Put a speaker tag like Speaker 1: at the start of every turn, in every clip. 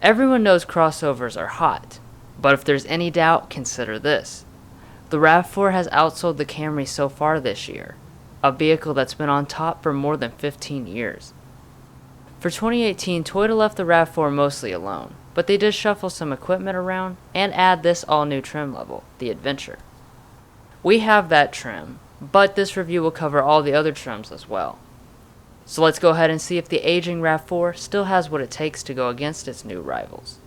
Speaker 1: Everyone knows crossovers are hot, but if there's any doubt, consider this. The RAV4 has outsold the Camry so far this year, a vehicle that's been on top for more than 15 years. For 2018, Toyota left the RAV4 mostly alone, but they did shuffle some equipment around and add this all-new trim level, the Adventure. We have that trim, but this review will cover all the other trims as well. So let's go ahead and see if the aging RAV4 still has what it takes to go against its new rivals.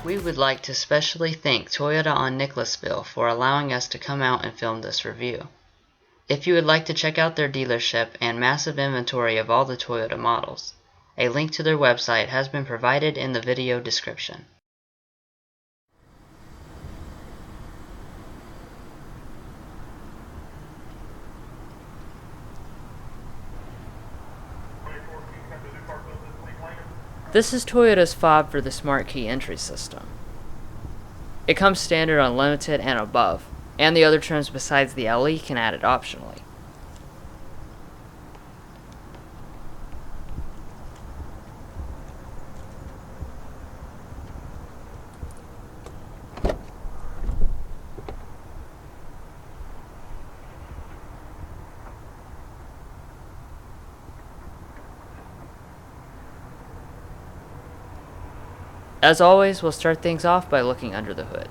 Speaker 1: We would like to specially thank Toyota on Nicholasville for allowing us to come out and film this review. If you would like to check out their dealership and massive inventory of all the Toyota models, a link to their website has been provided in the video description. This is Toyota's fob for the Smart Key entry system. It comes standard on Limited and above, and the other trims besides the LE can add it optionally. As always, we'll start things off by looking under the hood.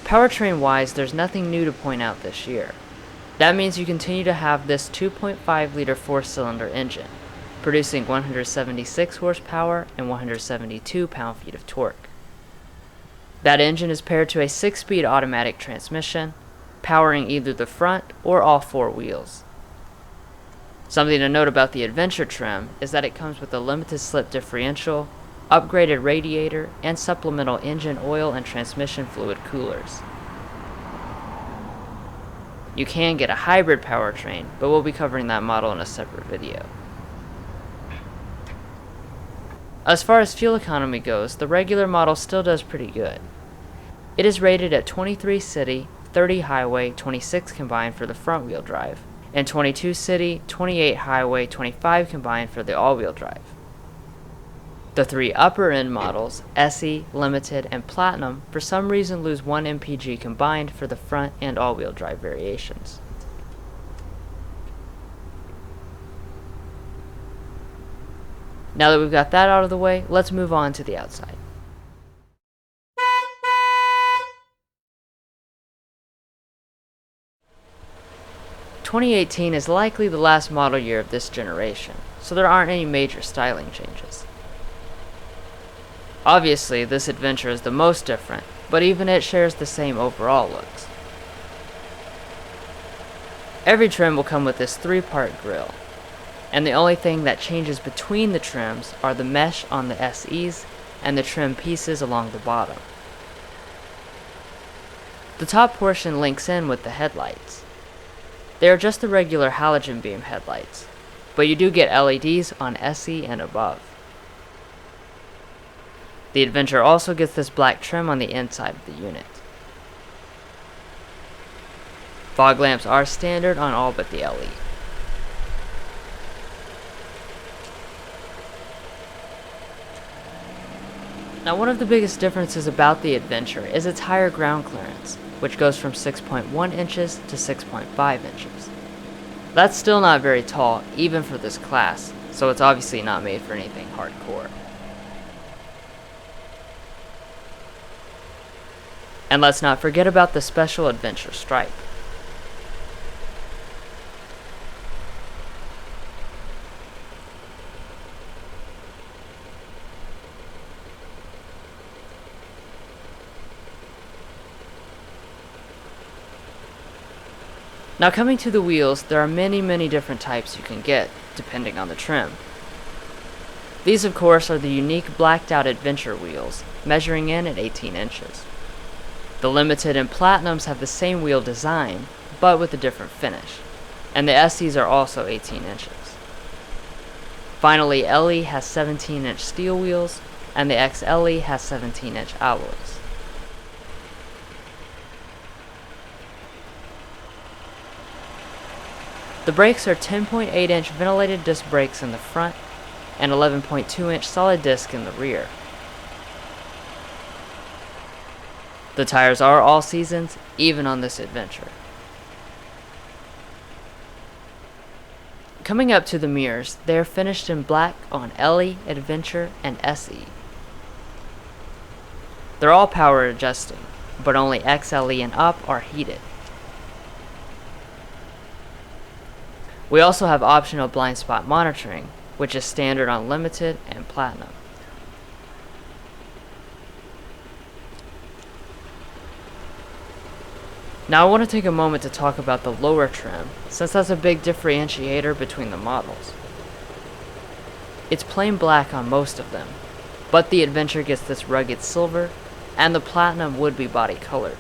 Speaker 1: Powertrain-wise, there's nothing new to point out this year. That means you continue to have this 2.5-liter 4-cylinder engine, producing 176 horsepower and 172 pound-feet of torque. That engine is paired to a 6-speed automatic transmission, powering either the front or all 4 wheels. Something to note about the Adventure trim is that it comes with a limited slip differential, upgraded radiator, and supplemental engine oil and transmission fluid coolers. You can get a hybrid powertrain, but we'll be covering that model in a separate video. As far as fuel economy goes, the regular model still does pretty good. It is rated at 23 city, 30 highway, 26 combined for the front-wheel drive, and 22 city, 28 highway, 25 combined for the all-wheel drive. The 3 upper-end models, SE, Limited, and Platinum, for some reason lose 1 mpg combined for the front and all-wheel drive variations. Now that we've got that out of the way, let's move on to the outside. "2018 is likely the last model year of this generation, so there aren't any major styling changes. Obviously, this Adventure is the most different, but even it shares the same overall looks. Every trim will come with this 3-part grille, and the only thing that changes between the trims are the mesh on the SEs and the trim pieces along the bottom. The top portion links in with the headlights. They are just the regular halogen beam headlights, but you do get LEDs on SE and above. The Adventure also gets this black trim on the inside of the unit. Fog lamps are standard on all but the LE. Now, one of the biggest differences about the Adventure is its higher ground clearance, which goes from 6.1 inches to 6.5 inches. That's still not very tall, even for this class, so it's obviously not made for anything hardcore. And let's not forget about the special Adventure stripe. Now coming to the wheels, there are many different types you can get, depending on the trim. These of course are the unique blacked out Adventure wheels, measuring in at 18 inches. The Limited and Platinums have the same wheel design, but with a different finish, and the SEs are also 18 inches. Finally, LE has 17-inch steel wheels, and the XLE has 17-inch alloys. The brakes are 10.8-inch ventilated disc brakes in the front, and 11.2-inch solid disc in the rear. The tires are all seasons, even on this Adventure. Coming up to the mirrors, they are finished in black on LE, Adventure, and SE. They're all power adjusting, but only XLE and up are heated. We also have optional blind spot monitoring, which is standard on Limited and Platinum. Now I want to take a moment to talk about the lower trim, since that's a big differentiator between the models. It's plain black on most of them, but the Adventure gets this rugged silver, and the Platinum would be body colored.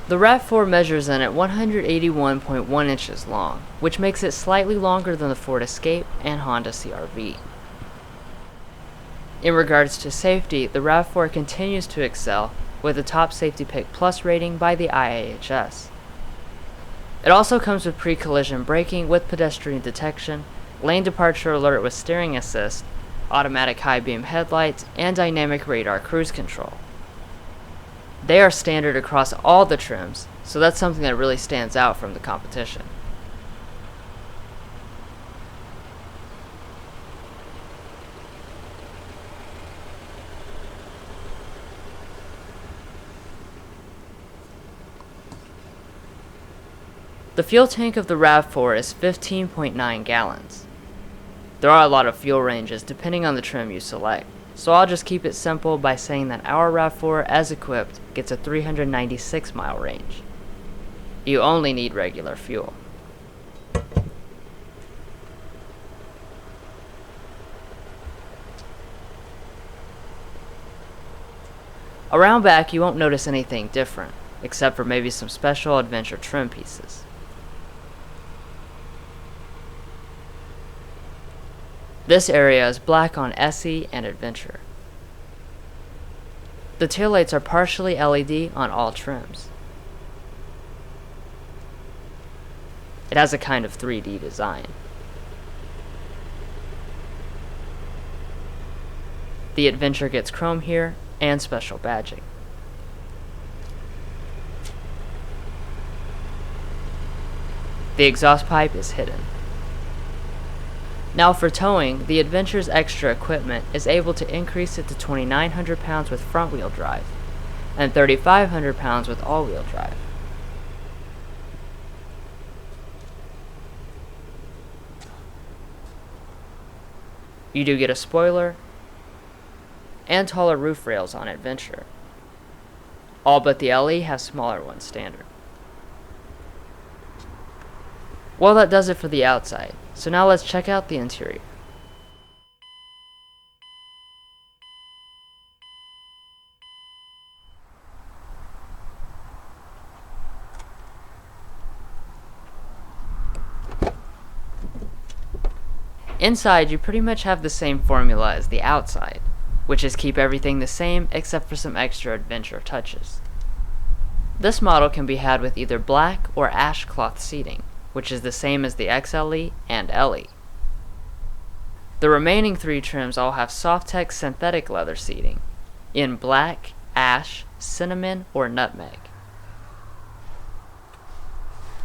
Speaker 1: The RAV4 measures in at 181.1 inches long, which makes it slightly longer than the Ford Escape and Honda CR-V. In regards to safety, the RAV4 continues to excel with a top Safety Pick Plus rating by the IIHS. It also comes with pre-collision braking with pedestrian detection, lane departure alert with steering assist, automatic high beam headlights, and dynamic radar cruise control. They are standard across all the trims, so that's something that really stands out from the competition. The fuel tank of the RAV4 is 15.9 gallons. There are a lot of fuel ranges depending on the trim you select, so I'll just keep it simple by saying that our RAV4 as equipped gets a 396 mile range. You only need regular fuel. Around back you won't notice anything different, except for maybe some special Adventure trim pieces. This area is black on SE and Adventure. The taillights are partially LED on all trims. It has a kind of 3D design. The Adventure gets chrome here and special badging. The exhaust pipe is hidden. Now for towing, the Adventure's extra equipment is able to increase it to 2,900 pounds with front-wheel drive, and 3,500 pounds with all-wheel drive. You do get a spoiler, and taller roof rails on Adventure. All but the LE have smaller ones standard. Well, that does it for the outside, so now let's check out the interior. Inside, you pretty much have the same formula as the outside, which is keep everything the same except for some extra Adventure touches. This model can be had with either black or ash cloth seating, which is the same as the XLE and LE. The remaining three trims all have Softex synthetic leather seating, in black, ash, cinnamon, or nutmeg.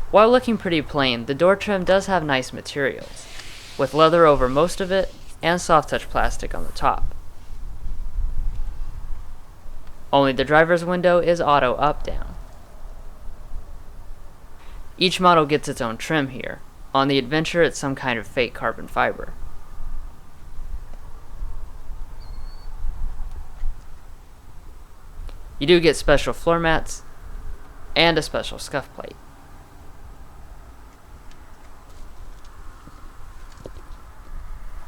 Speaker 1: While looking pretty plain, the door trim does have nice materials, with leather over most of it and soft touch plastic on the top. Only the driver's window is auto up-down. Each model gets its own trim here. On the Adventure, it's some kind of fake carbon fiber. You do get special floor mats and a special scuff plate.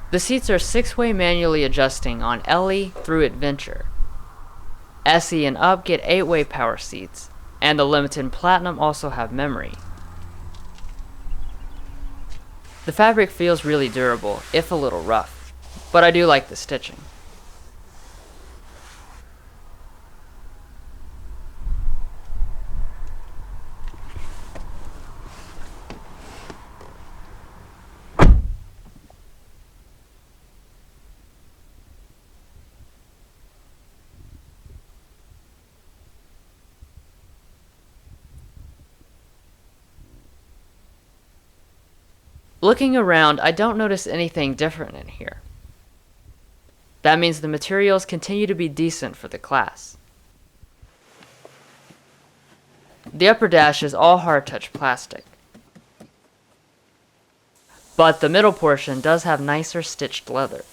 Speaker 1: The seats are 6-way manually adjusting on LE through Adventure. SE and up get 8-way power seats, and the Limited and Platinum also have memory. The fabric feels really durable, if a little rough, but I do like the stitching. Looking around, I don't notice anything different in here. That means the materials continue to be decent for the class. The upper dash is all hard-touch plastic, but the middle portion does have nicer stitched leather.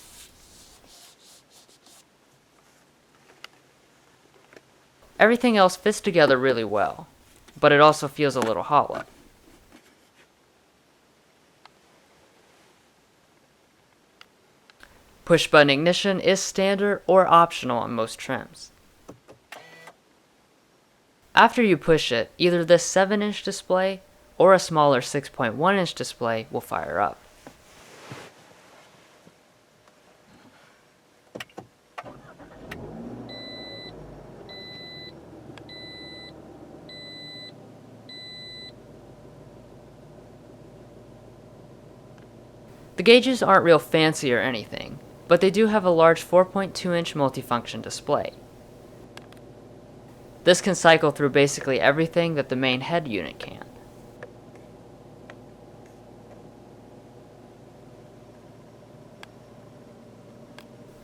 Speaker 1: Everything else fits together really well, but it also feels a little hollow. Push-button ignition is standard or optional on most trims. After you push it, either this 7-inch display or a smaller 6.1-inch display will fire up. The gauges aren't real fancy or anything, but they do have a large 4.2-inch multifunction display. This can cycle through basically everything that the main head unit can.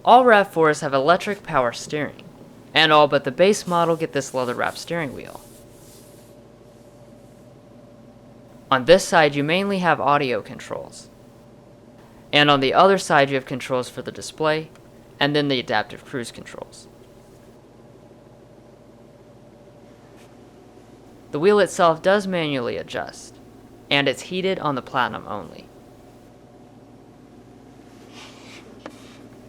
Speaker 1: All RAV4s have electric power steering, and all but the base model get this leather-wrapped steering wheel. On this side you mainly have audio controls, and on the other side you have controls for the display, and then the adaptive cruise controls. The wheel itself does manually adjust, and it's heated on the Platinum only.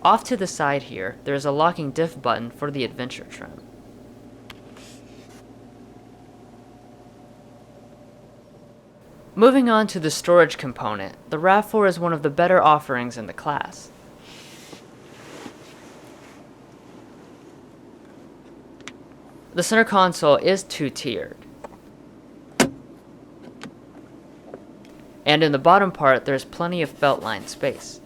Speaker 1: Off to the side here, there is a locking diff button for the Adventure trim. Moving on to the storage component, the RAV4 is one of the better offerings in the class. The center console is two-tiered, and in the bottom part there's plenty of felt-lined space.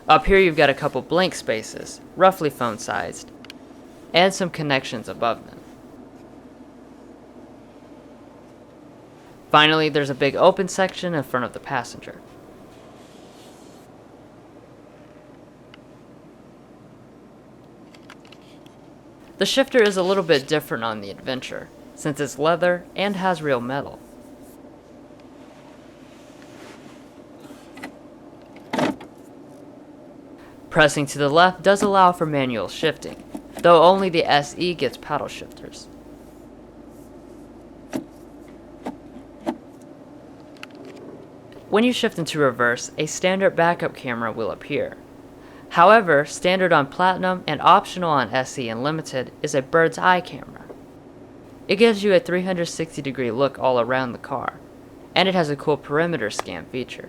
Speaker 1: Up here you've got a couple blank spaces, roughly phone-sized, and some connections above them. Finally, there's a big open section in front of the passenger. The shifter is a little bit different on the Adventure, since it's leather and has real metal. Pressing to the left does allow for manual shifting, though only the SE gets paddle shifters. When you shift into reverse, a standard backup camera will appear. However, standard on Platinum and optional on SE and Limited is a bird's eye camera. It gives you a 360-degree look all around the car, and it has a cool perimeter scan feature.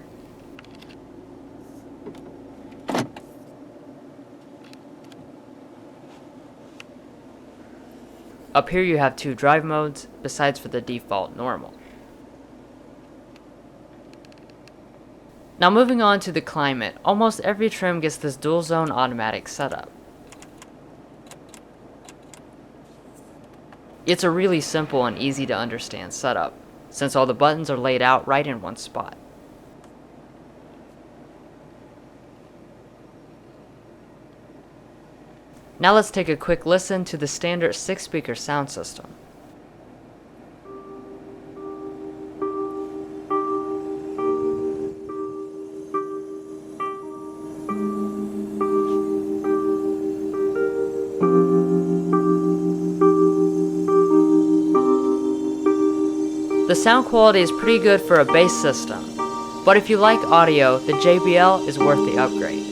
Speaker 1: Up here you have two drive modes, besides for the default normal. Now moving on to the climate, almost every trim gets this dual zone automatic setup. It's a really simple and easy to understand setup, since all the buttons are laid out right in one spot. Now let's take a quick listen to the standard 6-speaker sound system. sound quality is pretty good for a bass system, but if you like audio, the JBL is worth the upgrade.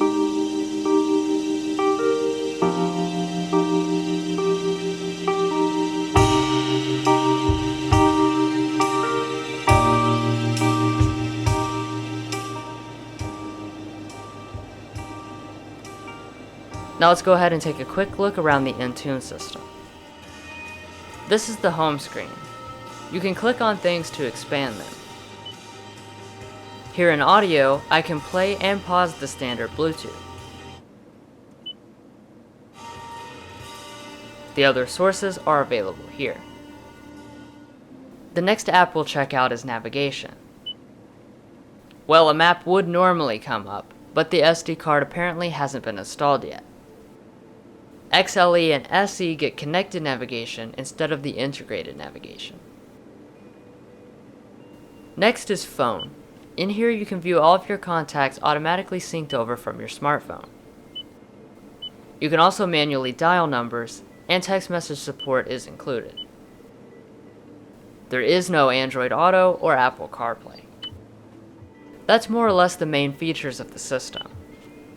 Speaker 1: Now let's go ahead and take a quick look around the Intune system. This is the home screen. You can click on things to expand them. Here in audio, I can play and pause the standard Bluetooth. The other sources are available here. The next app we'll check out is navigation. Well, a map would normally come up, but the SD card apparently hasn't been installed yet. XLE and SE get connected navigation instead of the integrated navigation. Next is phone. In here you can view all of your contacts automatically synced over from your smartphone. You can also manually dial numbers, and text message support is included. There is no Android Auto or Apple CarPlay. That's more or less the main features of the system.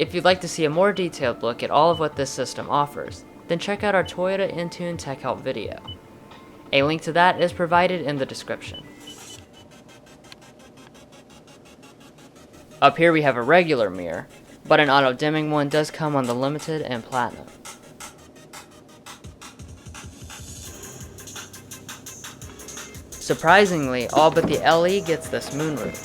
Speaker 1: If you'd like to see a more detailed look at all of what this system offers, then check out our Toyota Intune Tech Help video. A link to that is provided in the description. Up here we have a regular mirror, but an auto dimming one does come on the Limited and Platinum. Surprisingly, all but the LE gets this moonroof.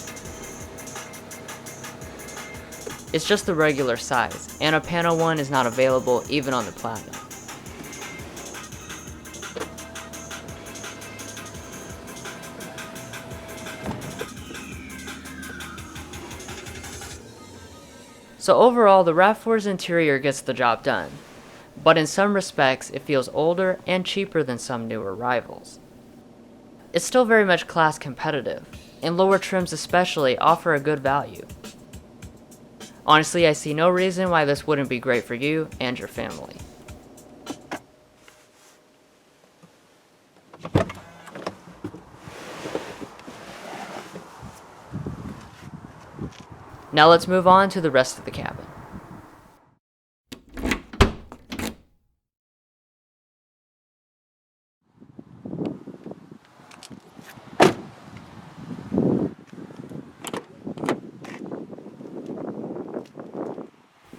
Speaker 1: It's just the regular size, and a panel one is not available even on the Platinum. So overall, the RAV4's interior gets the job done, but in some respects it feels older and cheaper than some newer rivals. It's still very much class competitive, and lower trims especially offer a good value. Honestly, I see no reason why this wouldn't be great for you and your family. Now let's move on to the rest of the cabin.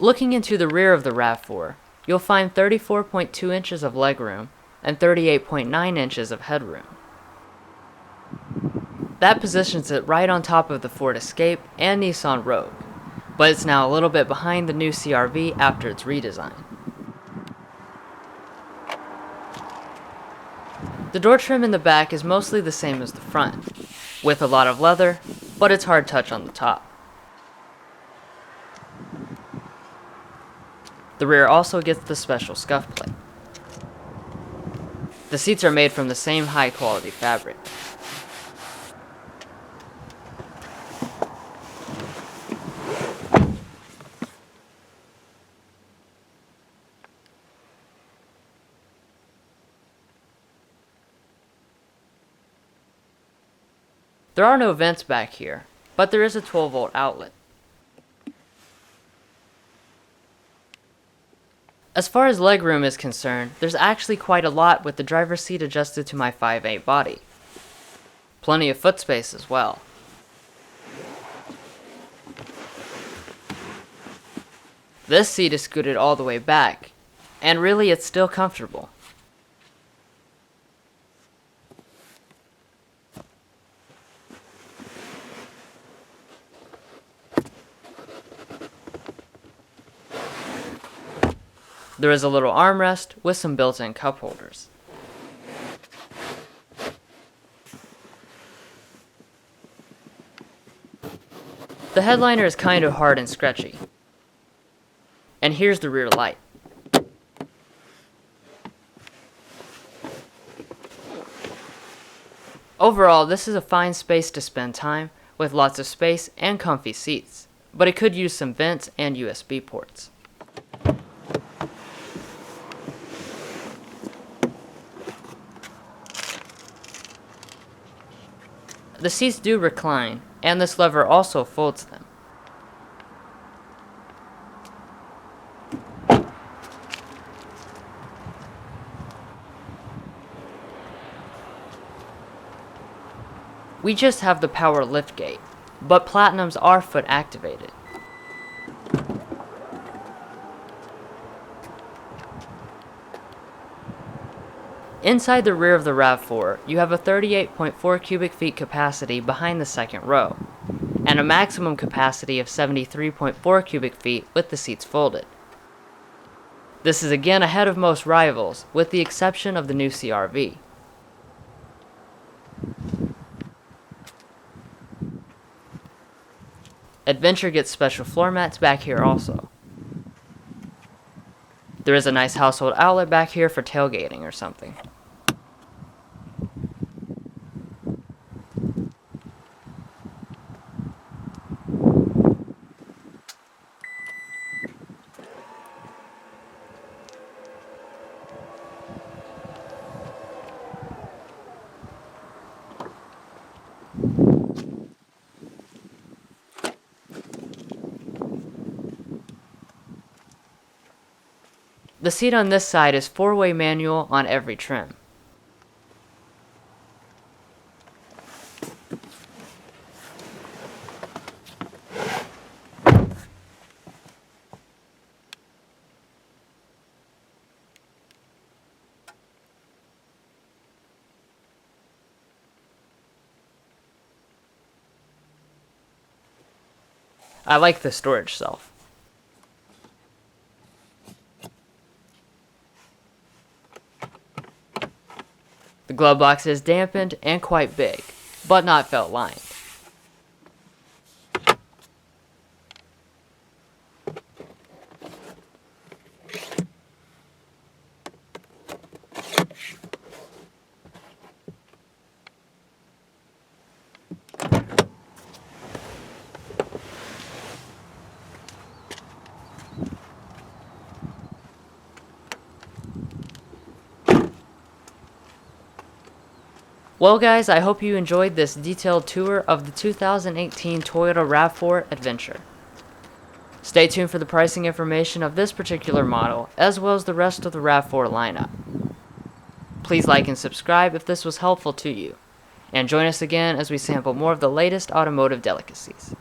Speaker 1: Looking into the rear of the RAV4, you'll find 34.2 inches of legroom and 38.9 inches of headroom. That positions it right on top of the Ford Escape and Nissan Rogue, but it's now a little bit behind the new CR-V after its redesign. The door trim in the back is mostly the same as the front, with a lot of leather, but it's hard touch on the top. The rear also gets the special scuff plate. The seats are made from the same high quality fabric. There are no vents back here, but there is a 12-volt outlet. As far as legroom is concerned, there's actually quite a lot with the driver's seat adjusted to my 5'8" body. Plenty of foot space as well. This seat is scooted all the way back, and really it's still comfortable. There is a little armrest with some built-in cup holders. The headliner is kind of hard and stretchy. And here's the rear light. Overall, this is a fine space to spend time, with lots of space and comfy seats, but it could use some vents and USB ports. The seats do recline, and this lever also folds them. We just have the power liftgate, but Platinums are foot activated. Inside the rear of the RAV4, you have a 38.4 cubic feet capacity behind the second row, and a maximum capacity of 73.4 cubic feet with the seats folded. This is again ahead of most rivals, with the exception of the new CR-V. Adventure gets special floor mats back here also. There is a nice household outlet back here for tailgating or something. The seat on this side is 4-way manual on every trim. I like the storage shelf. The glove box is dampened and quite big, but not felt lined. Well guys, I hope you enjoyed this detailed tour of the 2018 Toyota RAV4 Adventure. Stay tuned for the pricing information of this particular model, as well as the rest of the RAV4 lineup. Please like and subscribe if this was helpful to you, and join us again as we sample more of the latest automotive delicacies.